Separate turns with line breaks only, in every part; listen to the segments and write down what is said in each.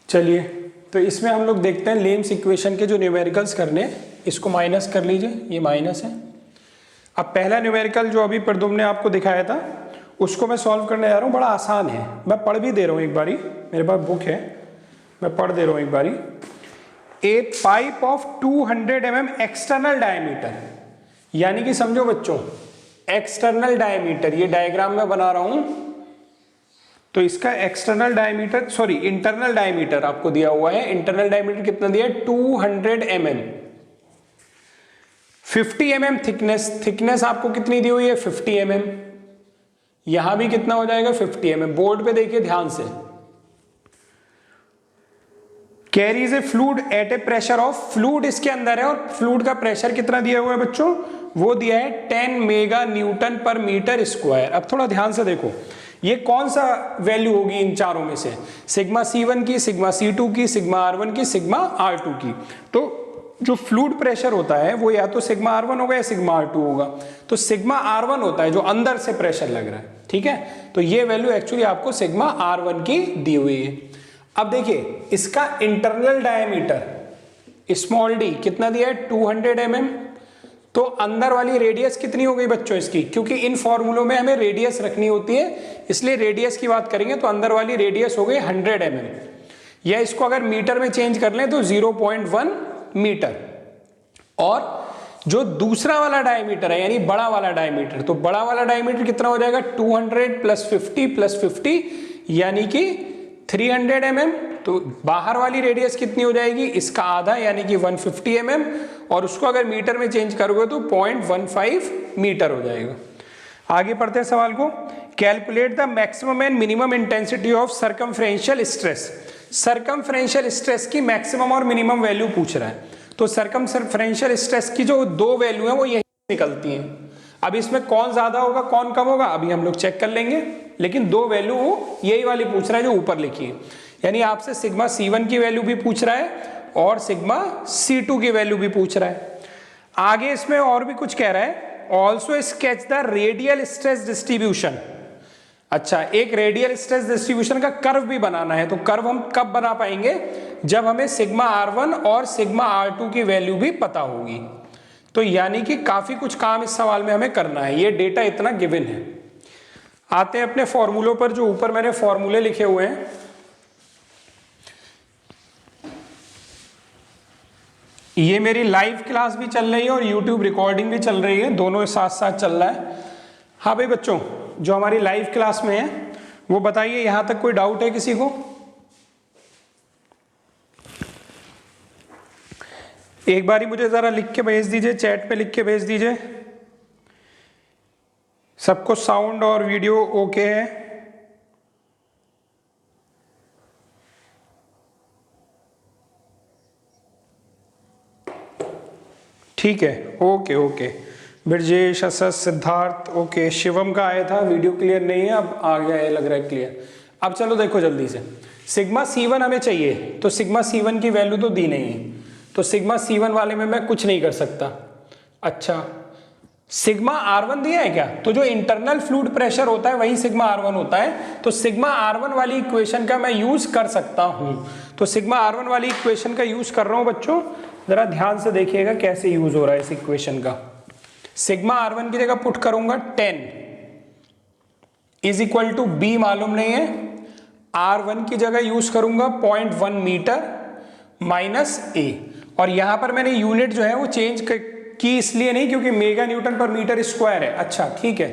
चलिए, तो इसमें हम लोग देखते हैं लेम्स इक्वेशन के जो न्यूमेरिकल्स करने, इसको माइनस कर लीजिए, ये माइनस है। अब पहला न्यूमेरिकल जो अभी प्रदुम्न ने आपको दिखाया था उसको मैं सॉल्व करने जा रहा हूँ। बड़ा आसान है, मैं पढ़ भी दे रहा हूँ एक बारी, मेरे पास बुक है, मैं पढ़ दे रहा हूँ एक बारी। A pipe of 200 mm external diameter, यानी कि समझो बच्चों एक्सटर्नल डायमीटर, ये डायग्राम मैं बना रहा हूं तो इसका external diameter, sorry internal diameter आपको दिया हुआ है। इंटरनल डायमीटर कितना दिया है? 200 mm। 50 mm थिकनेस, थिकनेस आपको कितनी दी हुई है? 50 mm। यहां भी कितना हो जाएगा? 50 mm। बोर्ड पे देखिए ध्यान से। Carries a fluid at a pressure of, fluid इसके अंदर है और फ्लूइड का प्रेशर कितना दिया हुआ है बच्चों? वो दिया है 10 मेगा न्यूटन पर मीटर स्क्वायर। अब थोड़ा ध्यान से देखो, ये कौन सा वैल्यू होगी इन चारों में से? सिग्मा C1 की, सिग्मा C2 की, सिग्मा R1 की, सिग्मा R2 की। तो जो फ्लूइड प्रेशर होता है वो या तो सिग्मा R1 होगा या सिग्मा R2 होगा। तो सिग्मा R1 होता है जो अंदर से प्रेशर लग रहा है, ठीक है। तो ये वैल्यू एक्चुअली आपको सिग्मा R1 की दी हुई है। अब देखिए इसका इंटरनल डायमीटर स्मॉल डी कितना दिया है? 200 mm। तो अंदर वाली रेडियस कितनी हो गई बच्चों इसकी? क्योंकि इन फॉर्मूलों में हमें रेडियस रखनी होती है, इसलिए रेडियस की बात करेंगे तो अंदर वाली रेडियस हो गई 100 mm, या इसको अगर मीटर में चेंज कर लें तो 0.1 मीटर। और जो दूसरा वाला डायमीटर है यानी बड़ा वाला डायमीटर, तो बड़ा वाला डायमीटर कितना हो जाएगा? 200 + 50 + 50 यानी कि 300 mm। तो बाहर वाली रेडियस कितनी हो जाएगी? इसका आधा यानी कि 150 mm, और उसको अगर मीटर में चेंज करोगे तो 0.15 मीटर हो जाएगा। आगे पढ़ते हैं सवाल को। Calculate the maximum and minimum intensity of circumferential stress. Circumferential stress की मैक्सिमम और मिनिमम वैल्यू पूछ रहा है। तो सर्कमफ्रेंशियल स्ट्रेस की जो दो वैल्यू है वो यही निकलती हैं। अब इसमें कौन ज्यादा होगा कौन कम होगा अभी हम लोग चेक कर लेंगे, लेकिन दो वैल्यू वो यही वाली पूछ रहा है जो ऊपर लिखी है। यानी आपसे सिग्मा C1 की वैल्यू भी पूछ रहा है और सिग्मा C2 की वैल्यू भी पूछ रहा है। आगे इसमें और भी कुछ कह रहा है, also sketch the radial stress distribution. अच्छा, एक रेडियल स्ट्रेस डिस्ट्रीब्यूशन का कर्व भी बनाना है। तो कर्व हम कब बना पाएंगे? जब हमें सिग्मा R1 और सिग्मा R2 की वैल्यू भी पता होगी। तो यानी कि काफी कुछ काम इस सवाल में हमें करना है, ये डेटा इतना गिवन है। आते हैं अपने फॉर्मूलों पर, जो ऊपर मैंने फॉर्मूले लिखे हुए हैं। ये मेरी लाइव क्लास भी चल रही है और यूट्यूब रिकॉर्डिंग भी चल रही है, दोनों साथ साथ चल रहा है। हाँ भाई बच्चों, जो हमारी लाइव क्लास में है वो बताइए, यहां तक कोई डाउट है किसी को? एक बारी मुझे जरा लिख के भेज दीजिए, चैट पे लिख के भेज दीजिए। सबको साउंड और वीडियो ओके है? ठीक है, ओके ओके। ब्रजेश, असस, सिद्धार्थ ओके। शिवम का आया था, वीडियो क्लियर नहीं है, अब आ गया है, लग रहा है क्लियर। अब चलो देखो जल्दी से, सिग्मा C1 हमें चाहिए, तो सिग्मा C1 की वैल्यू तो दी नहीं है, तो सिग्मा C1 वाले में मैं कुछ नहीं कर सकता। अच्छा, सिग्मा R1 दिया है क्या? तो जो इंटरनल फ्लूइड प्रेशर होता है वही सिग्मा R1 होता है, तो सिग्मा R1 वाली इक्वेशन का मैं यूज कर सकता हूं। तो सिग्मा R1 वाली इक्वेशन का यूज कर रहा हूं बच्चों, जरा ध्यान से देखिएगा कैसे यूज हो रहा है इस इक्वेशन का। सिग्मा R1 की जगह पुट करूंगा 10 = B मालूम नहीं है, R1 की जगह यूज करूंगा 0.1 मीटर माइनस A, और यहां पर मैंने यूनिट जो है वो चेंज की इसलिए नहीं क्योंकि मेगा न्यूटन पर मीटर स्क्वायर है। अच्छा ठीक है,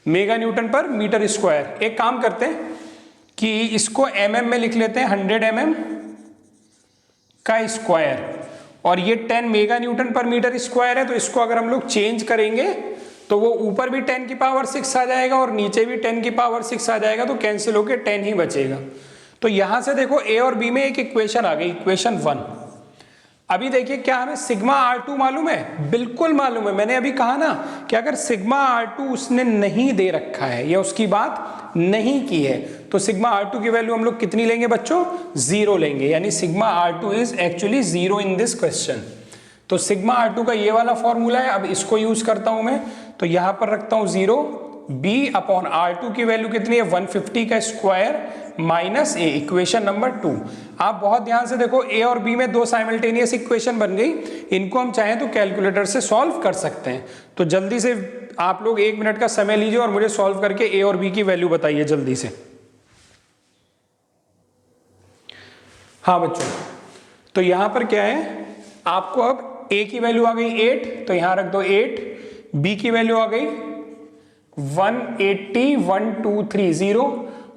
मेगा न्यूटन पर मीटर स्क्वायर। एक काम करते हैं कि इसको mm में लिख लेते हैं, 100 mm का स्क्वायर, और ये 10 मेगा न्यूटन पर मीटर स्क्वायर है। तो इसको अगर हम लोग चेंज करेंगे तो वो ऊपर भी 10 की पावर 6 आ जाएगा और नीचे भी 10 की पावर 6 आ जाएगा, तो कैंसिल होके 10 ही बचेगा। तो यहां से देखो A और B में एक इक्वेशन आ गई, इक्वेशन 1। अभी देखिए, क्या हमें सिग्मा R2 मालूम है? बिल्कुल मालूम है। मैंने अभी कहा ना कि अगर सिग्मा R2 उसने नहीं दे रखा है या उसकी बात नहीं की है, तो सिग्मा R2 की वैल्यू हम लोग कितनी लेंगे बच्चों? 0 लेंगे, यानी sigma R2 is actually 0 in this question. तो सिग्मा R2 का ये वाला फॉर्मूला है। अब इसको यूज करता हूं मैं, तो यहां पर रखता हूं 0, b अपॉन r2 की वैल्यू कितनी है 150 का square minus a, equation number 2। आप बहुत ध्यान से देखो, a और b में दो साइमल्टेनियस इक्वेशन बन गई, इनको हम चाहें तो कैलकुलेटर से सॉल्व कर सकते हैं। तो जल्दी से आप लोग 1 मिनट का समय लीजिए और मुझे सॉल्व करके a और b की वैल्यू बताइए जल्दी से। हाँ बच्चों, तो यहां पर क्या है, आपको अब a की वैल्यू आ गई 8, तो यहां रख दो 8, b की वैल्यू आ गई 180 1230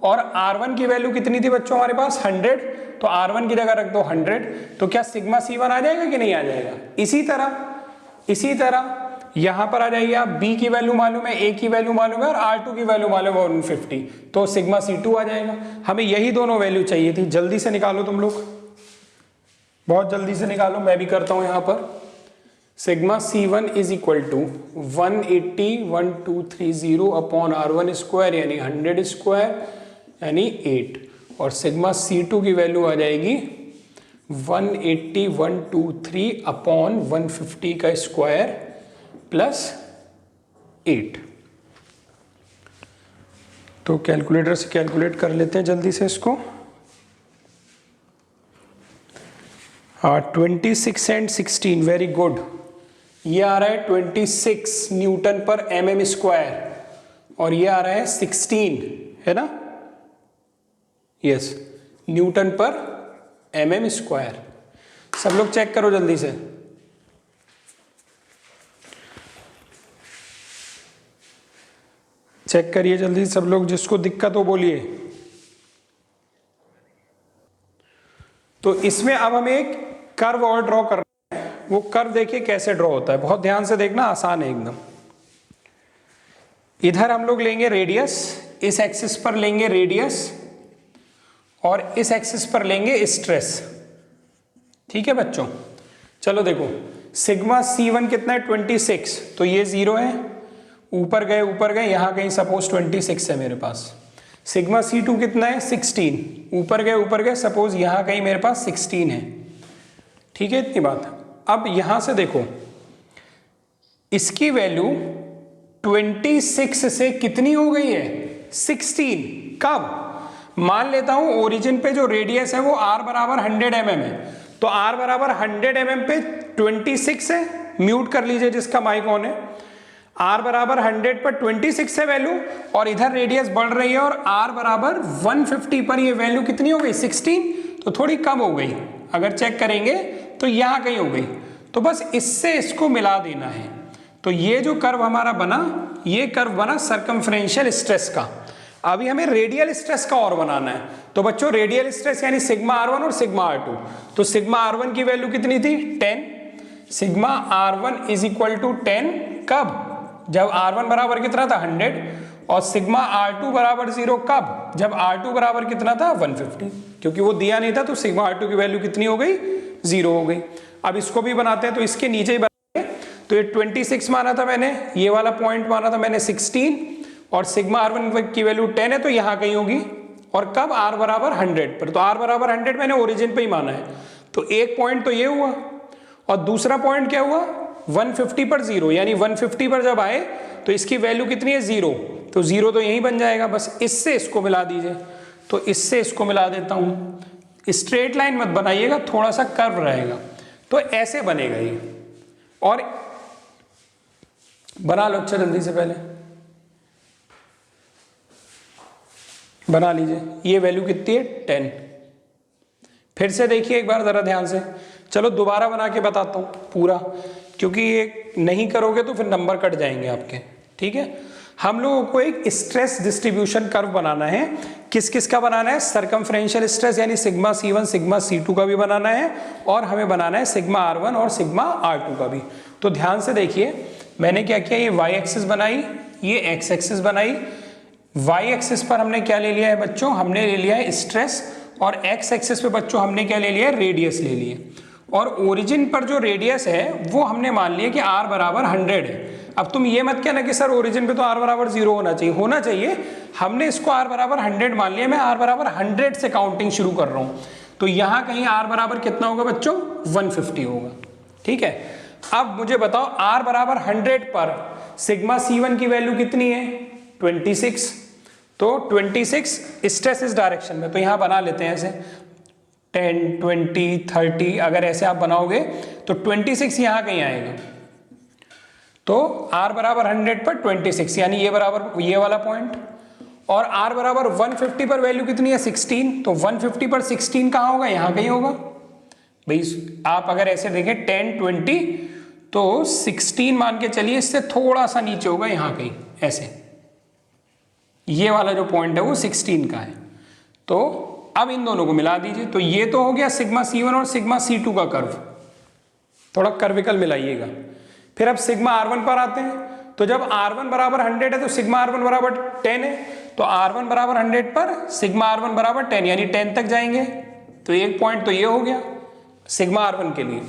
और R1 की वैल्यू कितनी थी बच्चों हमारे पास 100, तो R1 की जगह रख दो 100। तो क्या सिग्मा C1 आ जाएगा कि नहीं आ जाएगा? इसी तरह यहां पर आ जाइए आप, B की वैल्यू मालूम है, A की वैल्यू मालूम है और R2 की वैल्यू मालूम है 150, तो सिग्मा C2 आ जाएगा। हमें यही दोनों वैल्यू चाहिए थी। जल्दी से निकालो तुम लोग, बहुत जल्दी से निकालो, मैं भी करता हूं यहां पर। Sigma C1 is equal to 180 1230 upon R1 square यानी 100 स्क्वायर यानी 8, और सिग्मा C2 की वैल्यू आ जाएगी 180 123 अपॉन 150 का स्क्वायर प्लस 8। तो कैलकुलेटर से कैलकुलेट कर लेते हैं जल्दी से इसको। 26 एंड 16, वेरी गुड। ये आ रहा है 26 न्यूटन पर mm स्क्वायर और ये आ रहा है 16, है ना, यस, न्यूटन पर mm स्क्वायर। सब लोग चेक करो जल्दी से। चेक करिए जल्दी सब लोग, जिसको दिक्कत हो बोलिए। तो इसमें अब हमें एक कर्व और ड्रॉ करना है। वो कर्व देखिए कैसे ड्रॉ होता है, बहुत ध्यान से देखना, आसान है एकदम। इधर हम लोग लेंगे रेडियस, इस एक्सिस पर लेंगे रेडियस और इस एक्सिस पर लेंगे स्ट्रेस। ठीक है बच्चों, चलो देखो, सिग्मा C1 कितना है 26, तो ये 0 है, ऊपर गए यहां कहीं सपोज 26 है मेरे पास। सिग्मा C2 कितना है 16, ऊपर गए सपोज यहां कहीं मेरे पास 16 है। ठीक है, इतनी बात। अब यहां से देखो, इसकी वैल्यू 26 से कितनी हो गई है 16। कब? मान लेता हूं ओरिजिन पे जो रेडियस है वो r बराबर 100 mm है, तो r बराबर 100 mm पे 26 है, म्यूट कर लीजिए जिसका माइक ऑन है। r बराबर 100 पर 26 है वैल्यू, और इधर रेडियस बढ़ रही है और r बराबर 150 पर ये वैल्यू कितनी हो गई 16, तो थोड़ी कम हो गई। अगर चेक करेंगे तो यहां कहीं हो गई, तो बस इससे इसको मिला देना है। तो ये जो कर्व हमारा बना, ये कर्व बना सर्कमफ्रेंशियल स्ट्रेस का। अभी हमें रेडियल स्ट्रेस का और बनाना है। तो बच्चों रेडियल स्ट्रेस यानी सिग्मा R1 और सिग्मा R2। तो सिग्मा R1 की वैल्यू कितनी थी 10, sigma R1 is equal to 10 कब? जब R1 बराबर कितना था 100, और सिग्मा R2 बराबर 0 कब? जब R2 बराबर कितना था 150, क्योंकि वो दिया नहीं था, तो सिग्मा R2 की वैल्यू कितनी हो गई 0 हो गई। अब इसको भी बनाते हैं, तो इसके नीचे ही बनाएंगे। तो ये 26 माना था मैंने, ये वाला पॉइंट माना था मैंने 16, और सिग्मा R1 की वैल्यू 10 है, तो यहां कहीं होगी। और कब? R बराबर 100 पर। तो R बराबर 100 मैंने ओरिजिन पे ही माना है, तो एक पॉइंट तो ये हुआ, और दूसरा पॉइंट क्या हुआ 150 पर 0, यानी 150 पर जब आए तो इसकी वैल्यू कितनी है 0, तो 0 तो यही बन जाएगा। बस इससे इसको मिला दीजिए, तो इससे इसको मिला देता हूं। स्ट्रेट लाइन मत बनाइएगा, थोड़ा सा कर्व रहेगा, तो ऐसे बनेगा ये। और बना लो अच्छा जल्दी से, पहले बना लीजिए। ये वैल्यू कितनी है 10। फिर से देखिए एक बार जरा ध्यान से, चलो दोबारा बना के बताता हूं पूरा, क्योंकि ये नहीं करोगे तो फिर नंबर कट जाएंगे आपके। ठीक है, हम लोगों को एक स्ट्रेस डिस्ट्रीब्यूशन कर्व बनाना है। किस किस का बनाना है? सर्कमफ्रेंशियल स्ट्रेस यानी सिग्मा C1 सिग्मा C2 का भी बनाना है, और हमें बनाना है सिग्मा R1 और सिग्मा R2 का भी। तो ध्यान से देखिए, मैंने क्या किया, ये y एक्सिस बनाई, ये x एक्सिस बनाई। y एक्सिस पर हमने क्या ले लिया है बच्चों? हमने ले लिया है स्ट्रेस, और x एक्सिस पे बच्चों हमने क्या ले लिया है? रेडियस ले लिए। और ओरिजिन पर जो रेडियस है वो हमने मान लिया कि r बराबर 100 है। अब तुम ये मत कहना कि सर ओरिजिन पे तो r बराबर 0 होना चाहिए। हमने इसको r बराबर 100 मान लिया, मैं r बराबर 100 से काउंटिंग शुरू कर रहा हूं। तो यहां कहीं r बराबर कितना होगा बच्चों? 150 होगा। ठीक है, अब मुझे बताओ r बराबर 100 पर सिग्मा C1 की वैल्यू कितनी है? 26, तो 26 स्ट्रेस इस डायरेक्शन में, तो यहां बना लेते हैं ऐसे 10, 20, 30, अगर ऐसे आप बनाओगे तो 26 यहां कहीं आएगा, तो r बराबर 100 पर 26, यानी ये बराबर ये वाला पॉइंट, और r बराबर 150 पर वैल्यू कितनी है 16, तो 150 पर 16 कहाँ होगा, यहां कहीं होगा भाई। आप अगर ऐसे देखें 10, 20, तो 16 मान के चलिए, इससे थोड़ा सा नीचे होगा यहां कहीं ऐसे, ये वाला जो पॉइंट है वो 16 का है। तो अब इन दोनों को मिला दीजिए, तो ये तो हो गया सिग्मा C1 और सिग्मा C2 का कर्व, थोड़ा कर्विकल मिलाइएगा। फिर अब सिग्मा R1 पर आते हैं, तो जब R1 बराबर 100 है तो सिग्मा R1 बराबर 10 है, तो R1 बराबर 100 पर सिग्मा R1 बराबर 10, यानी 10 तक जाएंगे, तो एक पॉइंट तो ये हो गया सिग्मा R1 के लिए।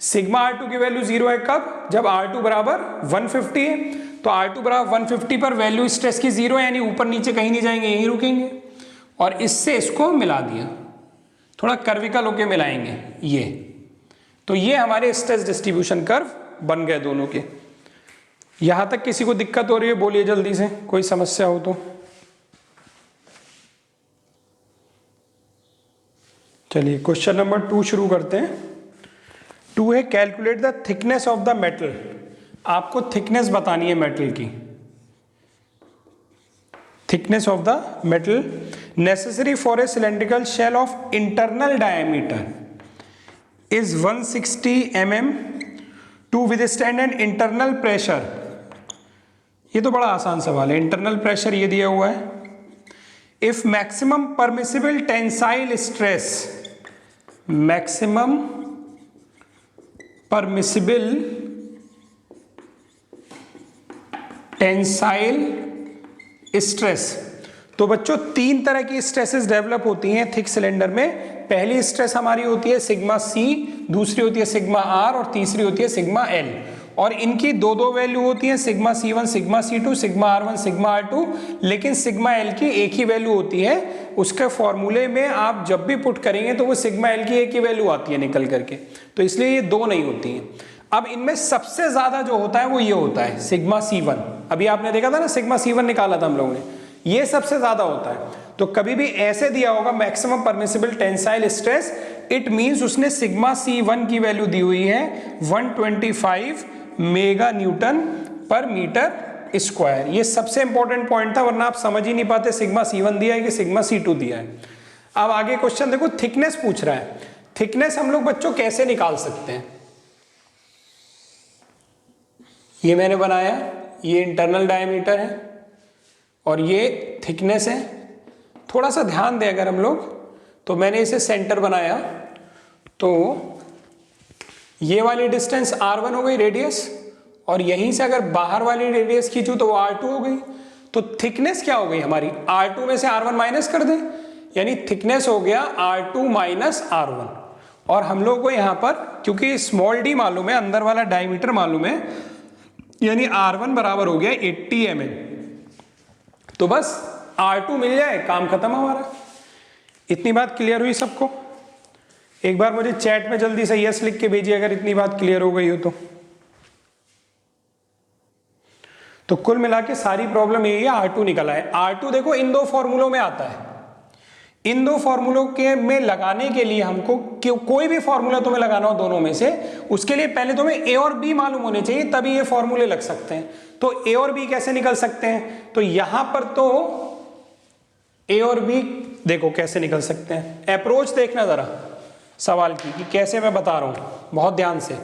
सिग्मा R2 की वैल्यू 0 है कब, जब R2 बराबर 150 है, तो R2 बराबर 150 पर वैल्यू स्ट्रेस की 0 है, यानी ऊपर नीचे कहीं नहीं जाएंगे, यहीं रुकेंगे, और इससे इसको मिला दिया, थोड़ा कर्विकल होके मिलाएंगे ये, तो ये हमारे स्ट्रेस डिस्ट्रीब्यूशन कर्व बन गए दोनों के। यहां तक किसी को दिक्कत हो रही है बोलिए जल्दी से, कोई समस्या हो तो। चलिए क्वेश्चन नंबर 2 शुरू करते हैं। 2 है calculate the thickness of the metal, आपको थिकनेस बतानी है मेटल की, thickness of the metal necessary for a cylindrical shell of internal diameter is 160 mm to withstand an internal pressure. ये तो बड़ा आसान सवाल है, इंटरनल प्रेशर ये दिया हुआ है। If maximum permissible tensile stress, maximum permissible tensile stress, तो बच्चों 3 तरह की स्ट्रेसेस डेवलप होती हैं थिक सिलेंडर में। पहली स्ट्रेस हमारी होती है सिग्मा C, दूसरी होती है सिग्मा R, और तीसरी होती है सिग्मा L, और इनकी दो वैल्यू होती है sigma C1, sigma C2, sigma R1, sigma R2, लेकिन सिग्मा L की एक ही वैल्यू होती है। उसके फॉर्मूले में आप जब भी पुट करेंगे तो वो सिग्मा L की एक ही वैल्यू आती है निकल करके, तो इसलिए ये 2 नहीं होती हैं। अब इनमें सबसे ज्यादा जो होता है वो ये होता है सिग्मा C1, अभी आपने देखा था ना सिग्मा C1 निकाला था हम लोगों ने, ये सबसे ज्यादा होता है। तो कभी भी ऐसे दिया होगा maximum permissible tensile stress, it means उसने सिग्मा C1 की वैल्यू दी हुई है 125 मेगा न्यूटन पर मीटर स्क्वायर। ये सबसे इंपॉर्टेंट पॉइंट था, वरना आप समझ ही नहीं पाते सिग्मा C1 दिया है कि सिग्मा C2 दिया है। अब आगे क्वेश्चन देखो, थिकनेस पूछ रहा है। थिकनेस हम लोग बच्चों कैसे निकाल सकते हैं, ये मैंने बनाया, ये इंटरनल डायमीटर है और ये थिकनेस है। थोड़ा सा ध्यान दें अगर हम लोग, तो मैंने इसे सेंटर बनाया, तो ये वाली डिस्टेंस R1 हो गई रेडियस, और यहीं से अगर बाहर वाली रेडियस खींचूं तो वो R2 हो गई। तो थिकनेस क्या हो गई हमारी, R2 में से R1 माइनस कर दें, यानी थिकनेस हो गया R2 माइनस R1। और हम लोग को यहां पर क्योंकि स्मॉल d मालूम है, अंदर वाला डायमीटर मालूम है, यानी R1 बराबर हो गया 80 mm, तो बस R2 मिल जाए काम खत्म हमारा। इतनी बात क्लियर हुई सबको? एक बार मुझे चैट में जल्दी से यस लिख के भेजिए अगर इतनी बात क्लियर हो गई हो तो कुल मिला के सारी प्रॉब्लम यही है, R2 निकला है। R2 देखो इन 2 फॉर्मूलों में आता है, इन 2 फॉर्मूलों के में लगाने के लिए हमको कोई भी फॉर्मूला तुम्हें लगाना हो दोनों में से, उसके लिए पहले तुम्हें A और B मालूम होने चाहिए, तभी ये फॉर्मूले लग सकते हैं। तो A और B कैसे निकल सकते हैं, तो यहां पर तो A और B देखो कैसे निकल सकते हैं। अप्रोच देखना जरा सवाल की कि कैसे मैं बता रहा हूं, बहुत ध्यान से।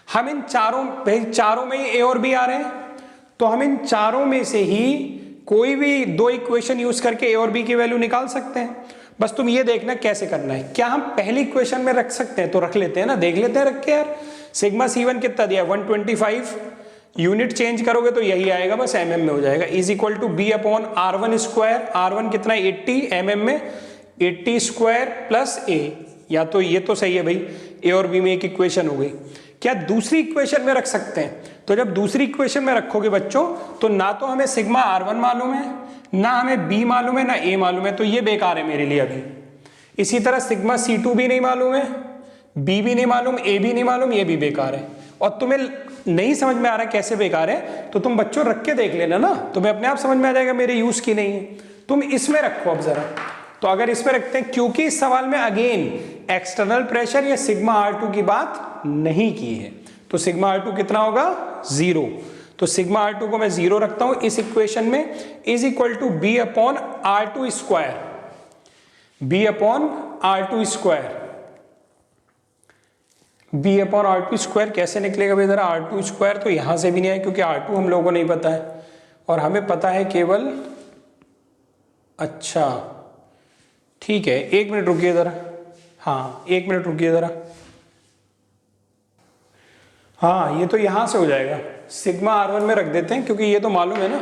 हम इन चारों में ही A और B आ रहे हैं, तो हम इन चारों में से ही कोई भी 2 इक्वेशन यूज करके A और B की वैल्यू निकाल सकते हैं। बस तुम ये देखना कैसे करना है। क्या हम पहली इक्वेशन में रख सकते हैं, तो रख लेते हैं ना, देख लेते हैं रख के यार। सिग्मा C1 कितना दिया 125, यूनिट चेंज करोगे तो यही आएगा, बस mm में हो जाएगा, is equal to B upon R1 square. R1 कितना 80, mm में 80 स्क्वायर प्लस A, या तो ये तो सही है भाई, A और B में एक इक्वेशन हो गई। क्या दूसरी इक्वेशन में रख सकते हैं, तो जब दूसरी इक्वेशन में रखोगे बच्चों, तो ना तो हमें सिग्मा R1 मालूम है, ना हमें B मालूम है, ना A मालूम है, तो ये बेकार है मेरे लिए अभी। इसी तरह सिग्मा C2 भी नहीं मालूम है, B भी नहीं मालूम, A भी नहीं मालूम, ये भी बेकार है। और तुम्हें नहीं समझ में आ रहा कैसे बेकार है तो तुम बच्चों रख के देख लेना ना, तुम्हें अपने आप समझ में आ जाएगा मेरे यूज की नहीं है। तुम इसमें रखो अब जरा, तो अगर इसमें रखते हैं, क्योंकि इस सवाल में अगेन एक्सटर्नल प्रेशर या सिग्मा R2 की बात नहीं की है, तो सिग्मा R2 कितना होगा 0। तो सिग्मा R2 को मैं 0 रखता हूं इस इक्वेशन में, is equal to B upon R2 square, B upon R2 square, B upon R2 square कैसे निकलेगा भाई जरा, R2 स्क्वायर तो यहां से भी नहीं आए क्योंकि R2 हम लोगों को नहीं पता है और हमें पता है केवल, अच्छा ठीक है 1 मिनट रुकिए जरा, हाँ 1 मिनट रुकिए जरा, हाँ ये तो यहां से हो जाएगा, सिग्मा R1 में रख देते हैं क्योंकि ये तो मालूम है ना,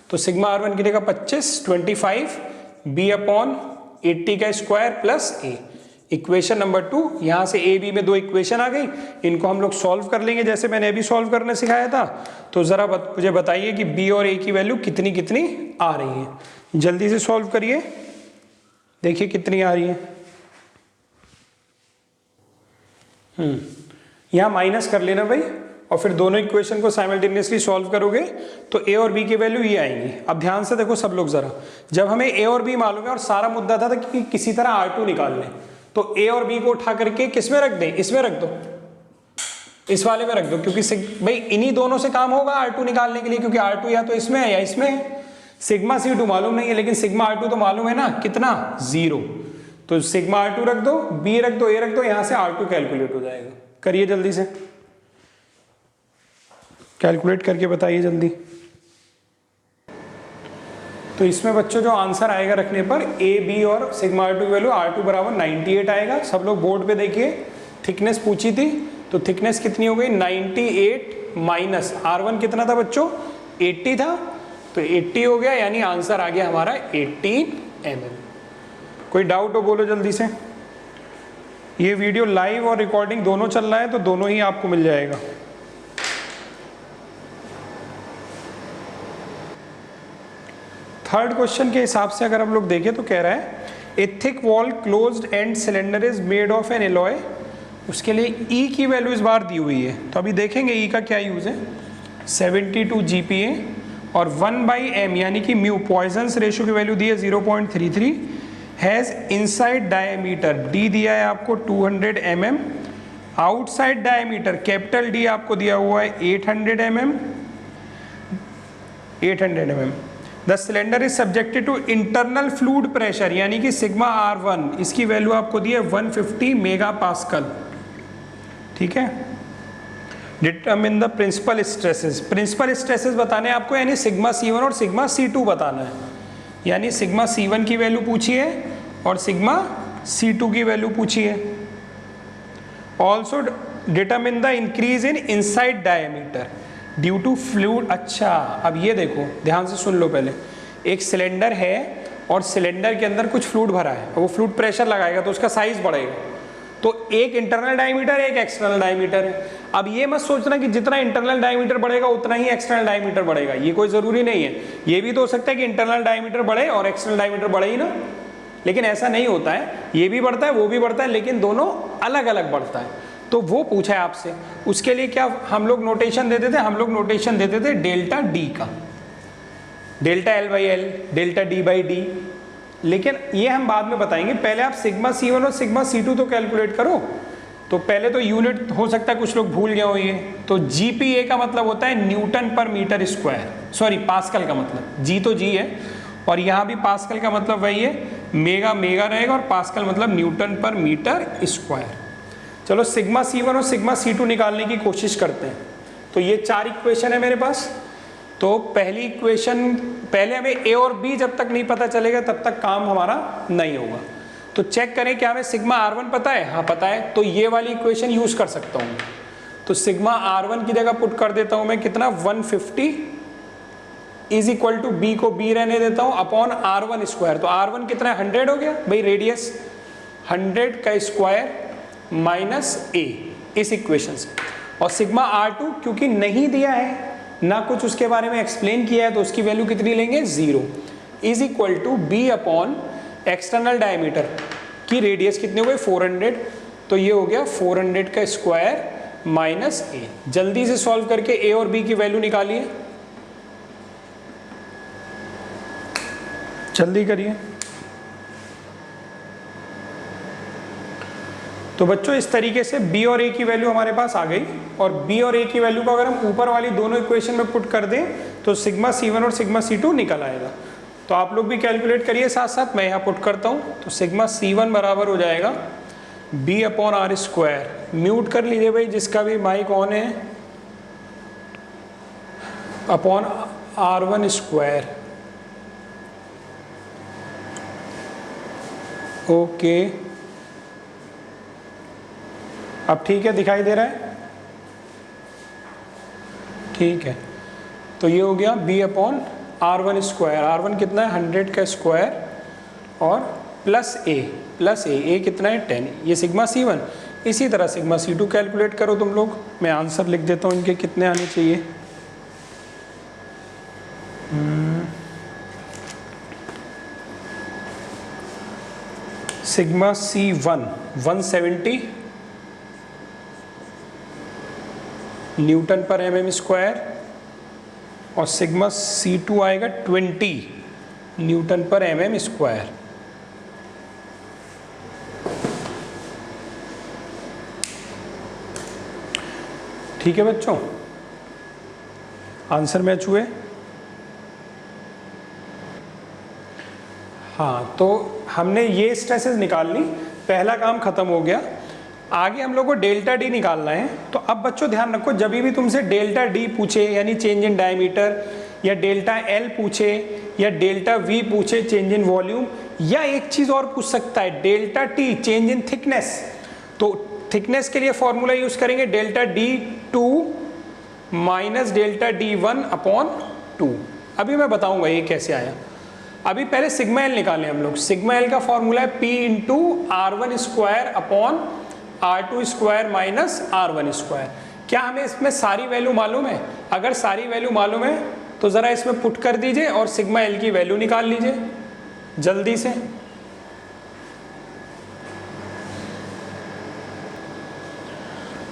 तो सिग्मा R1 की जगह 25 बी अपॉन 80 का स्क्वायर प्लस ए। इक्वेशन नंबर 2, यहां से ए बी में 2 इक्वेशन आ गई, इनको हम लोग सॉल्व कर लेंगे जैसे मैंने अभी सॉल्व करना सिखाया था। तो जरा मुझे बताइए कि बी और ए की वैल्यू कितनी कितनी आ रही है, जल्दी से सॉल्व करिए, देखिए कितनी आ रही है। यहां माइनस कर लेना भाई और फिर दोनों इक्वेशन को साइमल्टेनियसली सॉल्व करोगे तो ए और बी की वैल्यू ये आएंगी। अब ध्यान से देखो सब लोग जरा, जब हमें ए और बी मालूम है और सारा मुद्दा था कि किसी तरह R2 निकाल लें, तो ए और बी को उठा करके किस में रख दें, इसमें रख दो, इस वाले में रख दो, क्योंकि भाई इन्हीं दोनों से काम होगा R2 निकालने के लिए, क्योंकि R2 या तो इसमें है या इसमें है। सिग्मा C2 मालूम नहीं है लेकिन सिग्मा R2 तो मालूम है ना, कितना 0, तो सिग्मा R2 रख दो, बी रख दो, ए रख दो, यहां से R2 कैलकुलेट हो जाएगा। करिए जल्दी से, कैलकुलेट करके बताइए जल्दी। तो इसमें बच्चों जो आंसर आएगा रखने पर ए बी और सिग्मा R2 की वैल्यू R2 बराबर 98 आएगा। सब लोग बोर्ड पे देखिए, थिकनेस पूछी थी तो थिकनेस कितनी हो गई 98 माइनस R1 कितना था बच्चों 80 था, तो 80 हो गया, यानी आंसर आ गया हमारा 18 mm। कोई डाउट हो बोलो जल्दी से। ये वीडियो लाइव और रिकॉर्डिंग दोनों चल रहा है तो दोनों ही आपको मिल जाएगा। थर्ड क्वेश्चन के हिसाब से अगर हम लोग देखें तो कह रहा है ए thick wall closed end cylinder is made of N alloy, उसके लिए ई की वैल्यू इस बार दी हुई है, तो अभी देखेंगे ई का क्या यूज है। 72 GPa और 1/m यानी कि म्यू, पॉइजन्स रेशियो की वैल्यू दी है 0.33, हैज इनसाइड डायमीटर डी दिया है आपको 200 mm, outside diameter capital D आपको दिया हुआ है 800 mm। The cylinder is subjected to internal fluid pressure यानी कि सिग्मा R1, इसकी वैल्यू आपको दी है 150 मेगापास्कल, ठीक है। Determine the principal stresses, principal stresses बताने हैं आपको, यानी सिग्मा C1 और सिग्मा C2 बताना है, यानी सिग्मा C1 की वैल्यू पूछी है और सिग्मा C2 की वैल्यू पूछी है। Also determine the increase in inside diameter due to fluid. अच्छा अब ये देखो ध्यान से सुन लो, पहले एक सिलेंडर है और सिलेंडर के अंदर कुछ फ्लूइड भरा है, वो फ्लूइड प्रेशर लगाएगा तो उसका साइज बढ़ेगा, तो एक इंटरनल डायमीटर है एक एक्सटर्नल डायमीटर है। अब ये मत सोचना कि जितना इंटरनल डायमीटर बढ़ेगा उतना ही एक्सटर्नल डायमीटर बढ़ेगा, ये कोई जरूरी नहीं है। ये भी तो हो सकता है कि इंटरनल डायमीटर बढ़े और एक्सटर्नल डायमीटर बढ़े ही ना, लेकिन ऐसा नहीं होता है, ये भी बढ़ता है वो भी बढ़ता है, लेकिन दोनों अलग अलग बढ़ता है। तो वो पूछा है आपसे, उसके लिए क्या हम लोग नोटेशन देते थे, हम लोग नोटेशन देते थे डेल्टा डी का, डेल्टा L/L, डेल्टा D/D, लेकिन ये हम बाद में बताएंगे। पहले आप सिग्मा C1 और सिग्मा C2 तो कैलकुलेट करो। तो पहले तो यूनिट हो सकता है कुछ लोग भूल गए हो, ये तो GPa का मतलब होता है न्यूटन पर मीटर स्क्वायर, सॉरी पास्कल का मतलब, जी तो जी है और यहाँ भी पास्कल का मतलब वही है, मेगा मेगा रहेगा और पास्कल मतलब न्यूटन पर मीटर स्क्वायर। चलो सिग्मा C1 और सिग्मा C2 निकालने की कोशिश करते हैं। तो ये 4 इक्वेशन है मेरे पास। तो पहली इक्वेशन, पहले हमें ए और बी जब तक नहीं पता चलेगा तब तक काम हमारा नहीं होगा। तो चेक करें क्या हमें सिग्मा R1 पता है, हाँ पता है, तो ये वाली इक्वेशन यूज कर सकता हूँ। तो सिग्मा R1 की जगह पुट कर देता हूँ मैं कितना 150 इज इक्वल टू बी को बी रहने देता हूँ अपॉन R1 स्क्वायर। तो R1 कितना है 100 हो गया भाई, रेडियस 100 का स्क्वायर माइनस ए इस इक्वेशन से। और सिग्मा R2 क्योंकि नहीं दिया है ना कुछ उसके बारे में एक्सप्लेन किया है, तो उसकी वैल्यू कितनी लेंगे 0 is equal to B upon external diameter की रेडियस कितनी हो गई 400, तो ये हो गया 400 का स्क्वायर माइनस ए। जल्दी से सॉल्व करके ए और बी की वैल्यू निकालिए, जल्दी करिए। तो बच्चों इस तरीके से b और a की वैल्यू हमारे पास आ गई, और b और a की वैल्यू को अगर हम ऊपर वाली दोनों इक्वेशन में पुट कर दें तो सिग्मा C1 और सिग्मा C2 निकल आएगा। तो आप लोग भी कैलकुलेट करिए साथ साथ, मैं यहाँ पुट करता हूँ। तो सिग्मा C1 बराबर हो जाएगा b upon R square. Mute कर लीजिए भाई जिसका भी माइक ऑन है, अपॉन R1 स्क्वायर। ओके, अब ठीक है, दिखाई दे रहा है? ठीक है, तो ये हो गया b upon R1 square. R1 कितना है? 100 का स्क्वायर, और प्लस a कितना है? 10। ये सिग्मा C1। इसी तरह सिग्मा C2 कैलकुलेट करो तुम लोग। मैं आंसर लिख देता हूँ इनके कितने आने चाहिए। सिग्मा C1 170 न्यूटन पर mm स्क्वायर, और सिग्मा C2 आएगा 20 न्यूटन पर mm स्क्वायर। ठीक है बच्चों, आंसर मैच हुए? हाँ, तो हमने ये स्ट्रेसेस निकाल ली, पहला काम खत्म हो गया। आगे हम लोग को डेल्टा डी निकालना है। तो अब बच्चों ध्यान रखो, जब भी तुमसे डेल्टा डी पूछे यानी चेंज इन डायमीटर, या डेल्टा एल पूछे, या डेल्टा वी पूछे चेंज इन वॉल्यूम, या एक चीज और पूछ सकता है delta T change in thickness, तो थिकनेस के लिए फॉर्मूला यूज करेंगे delta D two minus delta D one upon two. अभी मैं बताऊंगा ये कैसे आया। अभी पहले सिग्मा एल निकालें हम लोग। सिग्मा एल का फॉर्मूला है P into R1 square upon R2 square minus R1 square. क्या हमें इसमें सारी वैल्यू मालूम है? अगर सारी वैल्यू मालूम है तो ज़रा इसमें पुट कर दीजिए और सिग्मा एल की वैल्यू निकाल लीजिए जल्दी से।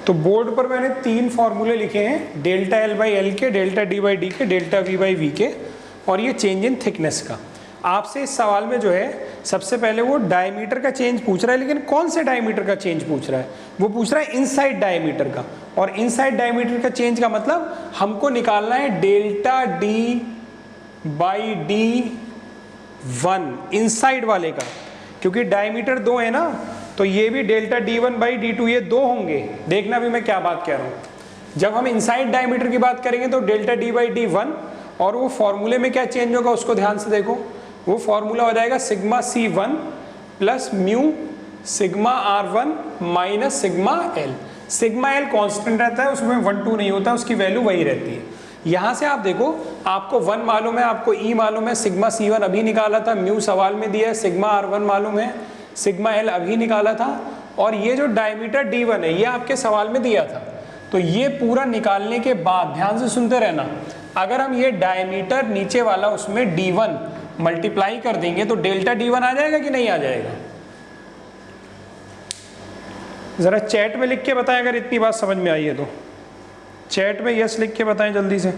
तो बोर्ड पर मैंने 3 फॉर्मूले लिखे हैं, डेल्टा एल बाई एल के, डेल्टा डी बाई डी के, डेल्टा वी बाई वी के, और ये चेंज इन थिकनेस का। आपसे इस सवाल में जो है सबसे पहले वो डायमीटर का चेंज पूछ रहा है, लेकिन कौन से डायमीटर का चेंज पूछ रहा है? वो पूछ रहा है इनसाइड डायमीटर का। और इनसाइड डायमीटर का चेंज का मतलब हमको निकालना है delta D by D one inside वाले का, क्योंकि डायमीटर 2 है ना, तो ये भी delta D one by D two, ये 2 होंगे। देखना भी मैं क्या बात कह रहा हूँ। जब हम इनसाइड डायमीटर की बात करेंगे तो delta D by D one, और वो फॉर्मूले में क्या चेंज होगा उसको ध्यान से देखो। वो फॉर्मूला हो जाएगा sigma C1 plus mu sigma R1 minus sigma L। Sigma L constant रहता है, उसमें 1 2 नहीं होता, उसकी वैल्यू वही रहती है। यहाँ से आप देखो, आपको 1 मालूम है, आपको E मालूम है, सिग्मा C1 अभी निकाला था, म्यू सवाल में दिया है, सिग्मा R1 मालूम है, सिग्मा L अभी निकाला था, और ये जो डायमीटर D1 है ये आपके सवाल में दिया था। तो ये पूरा निकालने के बाद ध्यान से सुनते रहना, अगर हम ये डायमीटर नीचे वाला उसमें D1 मल्टीप्लाई कर देंगे तो डेल्टा D1 आ जाएगा कि नहीं आ जाएगा? जरा चैट में लिख के बताएं अगर इतनी बात समझ में आई है तो। चैट में यस लिख के बताएं जल्दी से।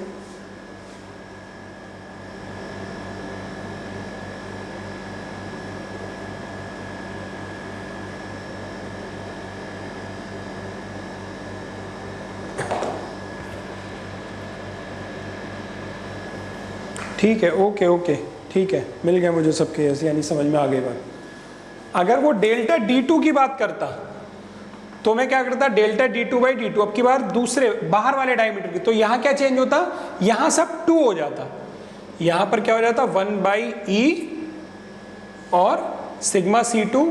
ठीक है, ओके ओके, ठीक है, मिल गया मुझे सबके ऐसे, यानी समझ में आ गई बात। अगर वो डेल्टा D2 की बात करता तो मैं क्या करता, डेल्टा D2 बाई D2, अब की बार दूसरे बाहर वाले डायमीटर की, तो यहाँ क्या चेंज होता, यहाँ सब 2 हो जाता, यहाँ पर क्या हो जाता 1 बाई E और sigma C2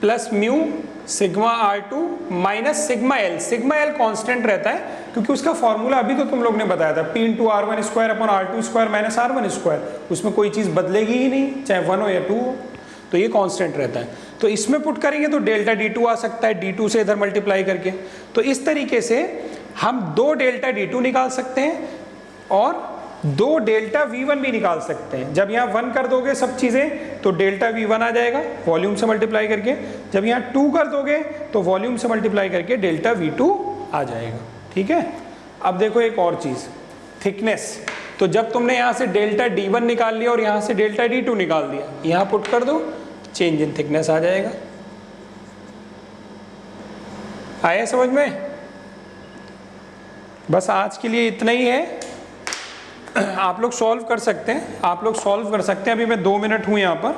plus mu sigma R2 minus sigma L। Sigma L constant रहता है क्योंकि उसका फॉर्मूला अभी तो तुम लोग ने बताया था, P into R1 square upon R2 square minus R1 square, उसमें कोई चीज़ बदलेगी ही नहीं, चाहे 1 हो या 2 हो, तो ये कांस्टेंट रहता है। तो इसमें पुट करेंगे तो डेल्टा D2 आ सकता है, D2 से इधर मल्टीप्लाई करके। तो इस तरीके से हम 2 डेल्टा D2 निकाल सकते हैं और 2 डेल्टा V1 भी निकाल सकते हैं। जब यहाँ 1 कर दोगे सब चीज़ें तो डेल्टा V1 आ जाएगा वॉल्यूम से मल्टीप्लाई करके, जब यहाँ 2 कर दोगे तो वॉल्यूम से मल्टीप्लाई करके डेल्टा V2 आ जाएगा। ठीक है, अब देखो एक और चीज़, थिकनेस। तो जब तुमने यहाँ से डेल्टा D1 निकाल लिया और यहाँ से डेल्टा D2 निकाल दिया, यहाँ पुट कर दो, चेंज इन थिकनेस आ जाएगा। आया समझ में? बस आज के लिए इतना ही है। आप लोग सॉल्व कर सकते हैं, आप लोग सॉल्व कर सकते हैं। अभी मैं 2 मिनट हूँ यहाँ पर,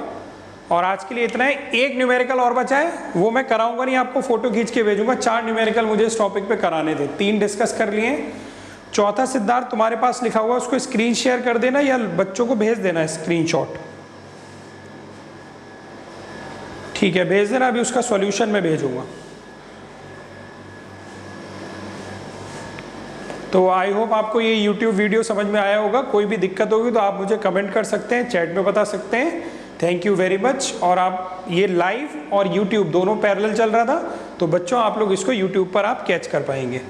और आज के लिए इतना है। एक न्यूमेरिकल और बचा है, वो मैं कराऊंगा नहीं, आपको फोटो खींच के भेजूंगा। 4 न्यूमेरिकल मुझे इस टॉपिक पे कराने थे, 3 डिस्कस कर लिए। चौथा सिद्धार्थ तुम्हारे पास लिखा हुआ, उसको स्क्रीन शेयर कर देना या बच्चों को भेज देना स्क्रीनशॉट। ठीक है, भेज देना, अभी उसका सॉल्यूशन मैं भेजूंगा। तो आई होप आपको ये YouTube वीडियो समझ में आया होगा। कोई भी दिक्कत होगी तो आप मुझे कमेंट कर सकते हैं, चैट में बता सकते हैं। Thank you very much. और आप ये लाइव और YouTube दोनों पैरेलल चल रहा था, तो बच्चों आप लोग इसको YouTube पर आप कैच कर पाएंगे।